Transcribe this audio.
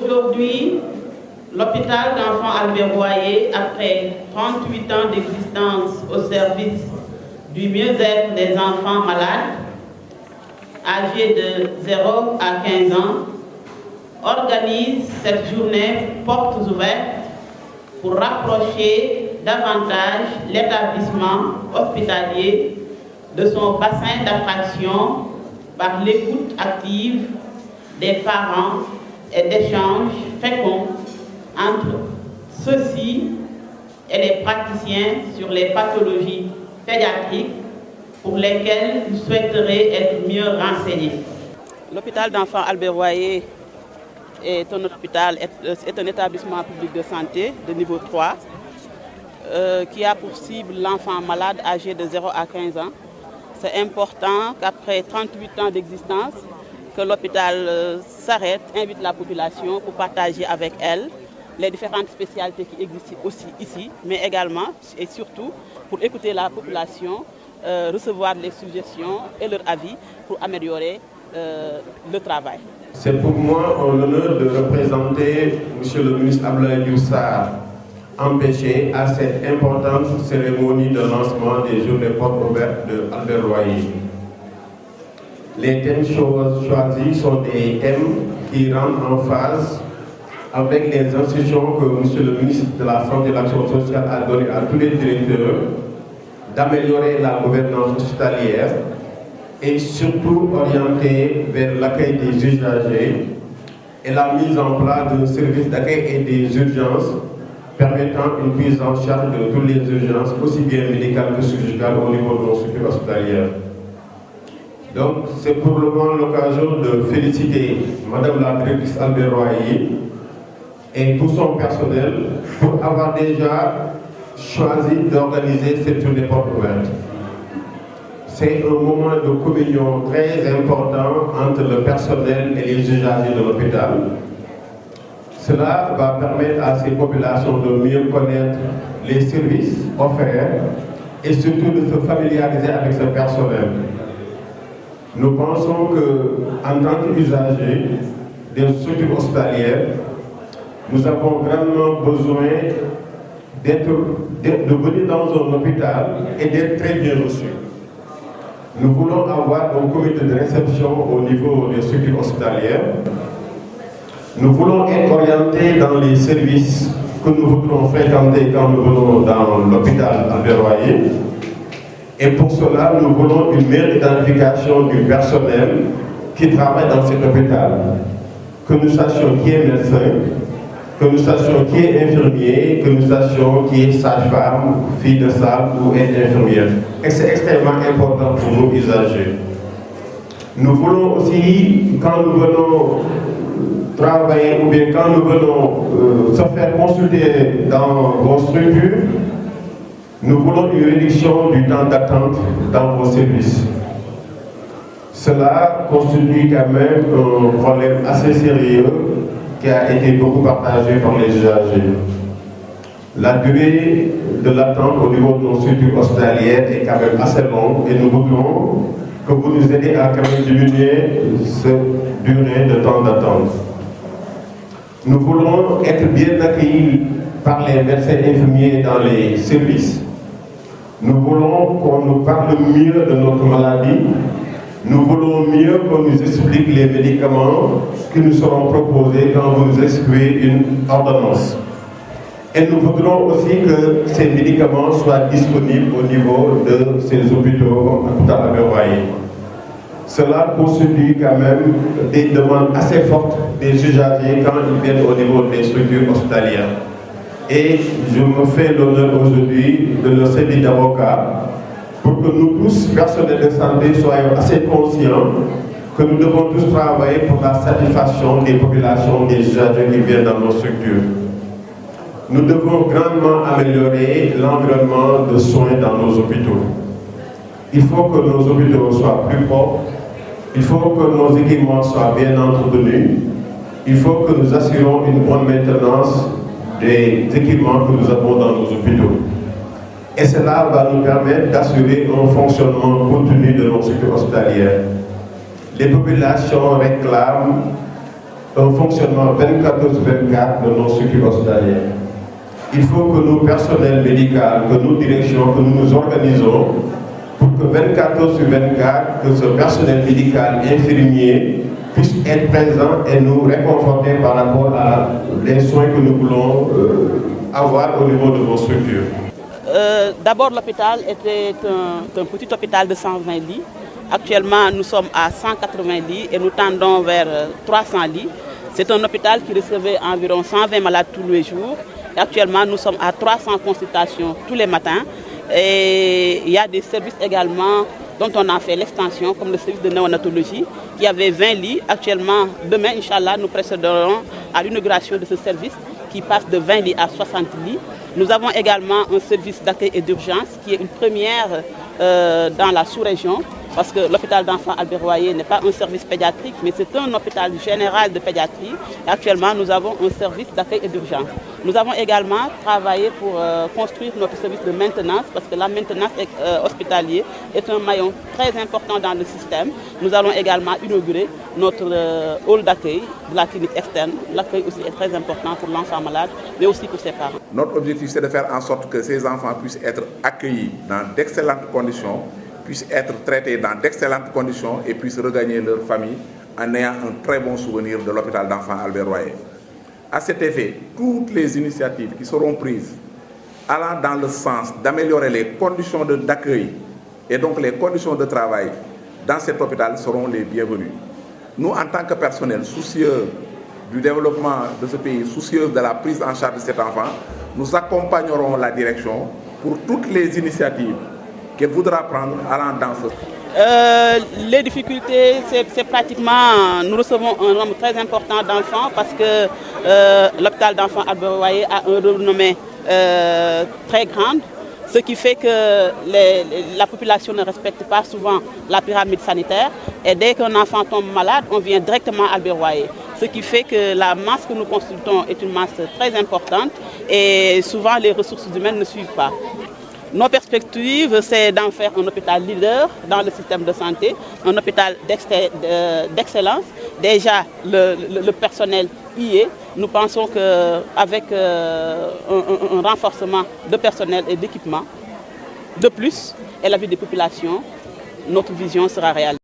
Aujourd'hui, l'hôpital d'enfants Albert Royer, après 38 ans d'existence au service du mieux-être des enfants malades, âgés de 0 à 15 ans, organise cette journée portes ouvertes pour rapprocher davantage l'établissement hospitalier de son bassin d'attraction par l'écoute active des parents et d'échanges féconds entre ceux-ci et les praticiens sur les pathologies pédiatriques pour lesquelles vous souhaiterez être mieux renseignés. L'hôpital d'enfants Albert Royer est un établissement public de santé de niveau 3 qui a pour cible l'enfant malade âgé de 0 à 15 ans. C'est important qu'après 38 ans d'existence, que l'hôpital s'arrête, invite la population pour partager avec elle les différentes spécialités qui existent aussi ici, mais également et surtout pour écouter la population, recevoir les suggestions et leurs avis pour améliorer le travail. C'est pour moi un honneur de représenter M. le ministre Abdoulaye Diouf Sarr empêché à cette importante cérémonie de lancement des Journées portes ouvertes de Albert Royer. Les thèmes choisis sont des thèmes qui rentrent en phase avec les instructions que M. le ministre de la Santé et de l'Action sociale a données à tous les directeurs d'améliorer la gouvernance hospitalière et surtout orienté vers l'accueil des usagers et la mise en place d'un service d'accueil et des urgences permettant une prise en charge de toutes les urgences, aussi bien médicales que chirurgicales au niveau de nos structures hospitalières. Donc, c'est pour le moment l'occasion de féliciter Madame la directrice Albert Royer et tout son personnel pour avoir déjà choisi d'organiser cette journée porte ouverte. C'est un moment de communion très important entre le personnel et les usagers de l'hôpital. Cela va permettre à ces populations de mieux connaître les services offerts et surtout de se familiariser avec ce personnel. Nous pensons qu'en tant qu'usagers des structures hospitalières, nous avons grandement besoin de venir dans un hôpital et d'être très bien reçus. Nous voulons avoir un comité de réception au niveau des structures hospitalières. Nous voulons être orientés dans les services que nous voudrons fréquenter quand nous venons dans l'hôpital Albert Royer. Et pour cela, nous voulons une meilleure identification du personnel qui travaille dans cet hôpital. Que nous sachions qui est médecin, que nous sachions qui est infirmier, que nous sachions qui est sage-femme, fille de salle ou est infirmière. Et c'est extrêmement important pour nos usagers. Nous voulons aussi, quand nous venons travailler ou bien quand nous venons se faire consulter dans vos structures, nous voulons une réduction du temps d'attente dans vos services. Cela constitue quand même un problème assez sérieux qui a été beaucoup partagé par les usagers. La durée de l'attente au niveau de nos structures hospitalières est quand même assez longue et nous voudrons que vous nous aidez à quand même diminuer cette durée de temps d'attente. Nous voulons être bien accueillis par les médecins infirmiers dans les services. Nous voulons qu'on nous parle mieux de notre maladie. Nous voulons mieux qu'on nous explique les médicaments qui nous seront proposés quand vous nous exprimez une ordonnance. Et nous voudrons aussi que ces médicaments soient disponibles au niveau de ces hôpitaux comme l'hôpital Albert Royer. Cela constitue quand même des demandes assez fortes des usagers quand ils viennent au niveau des structures hospitalières. Et je me fais l'honneur aujourd'hui de leur servir d'avocat pour que nous tous, personnels de santé, soyons assez conscients que nous devons tous travailler pour la satisfaction des populations, des usagers qui viennent dans nos structures. Nous devons grandement améliorer l'environnement de soins dans nos hôpitaux. Il faut que nos hôpitaux soient plus propres, il faut que nos équipements soient bien entretenus, il faut que nous assurions une bonne maintenance des équipements que nous avons dans nos hôpitaux. Et cela va nous permettre d'assurer un fonctionnement continu de nos structures hospitalières. Les populations réclament un fonctionnement 24/24 de nos structures hospitalières. Il faut que nos personnels médicaux, que nos directions, que nous nous organisons pour que 24/24, que ce personnel médical infirmier puisse être présent et nous réconforter par rapport à les soins que nous voulons avoir au niveau de nos structures. D'abord, l'hôpital était un petit hôpital de 120 lits. Actuellement, nous sommes à 180 lits et nous tendons vers 300 lits. C'est un hôpital qui recevait environ 120 malades tous les jours. Et actuellement, nous sommes à 300 consultations tous les matins. Et il y a des services également dont on a fait l'extension, comme le service de néonatologie, qui avait 20 lits. Actuellement, demain, Inch'Allah, nous procéderons à l'inauguration de ce service qui passe de 20 lits à 60 lits. Nous avons également un service d'accueil et d'urgence qui est une première dans la sous-région, parce que l'hôpital d'enfants Albert Royer n'est pas un service pédiatrique, mais c'est un hôpital général de pédiatrie. Et actuellement, nous avons un service d'accueil et d'urgence. Nous avons également travaillé pour construire notre service de maintenance, parce que la maintenance hospitalière est un maillon très important dans le système. Nous allons également inaugurer notre hall d'accueil de la clinique externe. L'accueil aussi est très important pour l'enfant malade, mais aussi pour ses parents. Notre objectif, c'est de faire en sorte que ces enfants puissent être accueillis dans d'excellentes conditions, puissent être traités dans d'excellentes conditions et puissent regagner leur famille en ayant un très bon souvenir de l'hôpital d'enfants Albert Royer. À cet effet, toutes les initiatives qui seront prises allant dans le sens d'améliorer les conditions d'accueil et donc les conditions de travail dans cet hôpital seront les bienvenues. Nous, en tant que personnel soucieux du développement de ce pays, soucieux de la prise en charge de cet enfant, nous accompagnerons la direction pour toutes les initiatives qu'elle voudra prendre allant dans ce sens. Les difficultés, c'est pratiquement, nous recevons un nombre très important d'enfants parce que l'hôpital d'enfants Albert Royer a une renommée très grande, ce qui fait que la population ne respecte pas souvent la pyramide sanitaire et dès qu'un enfant tombe malade, on vient directement à Albert Royer. Ce qui fait que la masse que nous consultons est une masse très importante et souvent les ressources humaines ne suivent pas. Nos perspectives, c'est d'en faire un hôpital leader dans le système de santé, un hôpital d'excellence. Déjà, le personnel y est. Nous pensons qu'avec un renforcement de personnel et d'équipement, de plus, et l'avis des populations, notre vision sera réalisée.